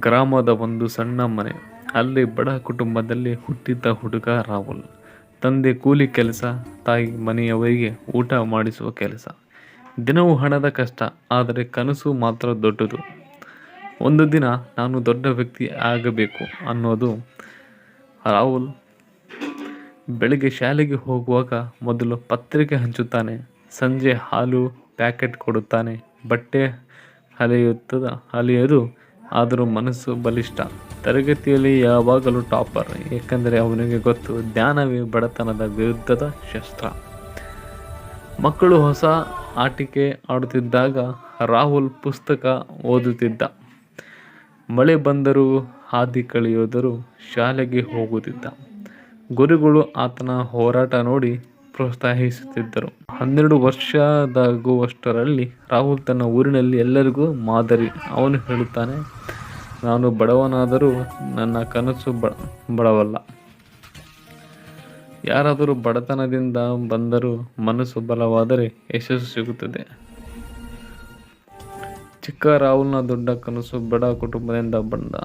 ಗ್ರಾಮದ ಒಂದು ಸಣ್ಣ ಮನೆ. ಅಲ್ಲಿ ಬಡ ಕುಟುಂಬದಲ್ಲಿ ಹುಟ್ಟಿದ್ದ ಹುಡುಗ ರಾಹುಲ್. ತಂದೆ ಕೂಲಿ ಕೆಲಸ, ತಾಯಿ ಮನೆಯವರಿಗೆ ಊಟ ಮಾಡಿಸುವ ಕೆಲಸ. ದಿನವೂ ಹಣದ ಕಷ್ಟ, ಆದರೆ ಕನಸು ಮಾತ್ರ ದೊಡ್ಡದು. ಒಂದು ದಿನ ನಾನು ದೊಡ್ಡ ವ್ಯಕ್ತಿ ಆಗಬೇಕು ಅನ್ನೋದು ರಾಹುಲ್. ಬೆಳಿಗ್ಗೆ ಶಾಲೆಗೆ ಹೋಗುವಾಗ ಮೊದಲು ಪತ್ರಿಕೆ ಹಂಚುತ್ತಾನೆ, ಸಂಜೆ ಹಾಲು ಪ್ಯಾಕೆಟ್ ಕೊಡುತ್ತಾನೆ. ಬಟ್ಟೆ ಅಲೆಯೋದು, ಆದರೂ ಮನಸ್ಸು ಬಲಿಷ್ಠ. ತರಗತಿಯಲ್ಲಿ ಯಾವಾಗಲೂ ಟಾಪರ್, ಏಕೆಂದರೆ ಅವನಿಗೆ ಗೊತ್ತು, ಜ್ಞಾನವೇ ಬಡತನದ ವಿರುದ್ಧದ ಶಸ್ತ್ರ. ಮಕ್ಕಳು ಹೊಸ ಆಟಿಕೆ ಆಡುತ್ತಿದ್ದಾಗ ರಾಹುಲ್ ಪುಸ್ತಕ ಓದುತ್ತಿದ್ದ. ಮಳೆ ಬಂದರೂ ಹಾದಿ ಕಳೆಯೋದರೂ ಶಾಲೆಗೆ ಹೋಗುತ್ತಿದ್ದ. ಗುರುಗಳು ಆತನ ಹೋರಾಟ ನೋಡಿ ಪ್ರೋತ್ಸಾಹಿಸುತ್ತಿದ್ದರು. 12 ವರ್ಷದಾಗುವಷ್ಟರಲ್ಲಿ ರಾಹುಲ್ ತನ್ನ ಊರಿನಲ್ಲಿ ಎಲ್ಲರಿಗೂ ಮಾದರಿ. ಅವನು ಹೇಳುತ್ತಾನೆ, ನಾನು ಬಡವನಾದರೂ ನನ್ನ ಕನಸು ಬಡವಲ್ಲ. ಯಾರಾದರೂ ಬಡತನದಿಂದ ಬಂದರೂ ಮನಸ್ಸು ಬಲವಾದರೆ ಯಶಸ್ಸು ಸಿಗುತ್ತದೆ. ಚಿಕ್ಕ ರಾಹುಲ್ನ ದೊಡ್ಡ ಕನಸು ಬಡ ಕುಟುಂಬದಿಂದ ಬಂದ.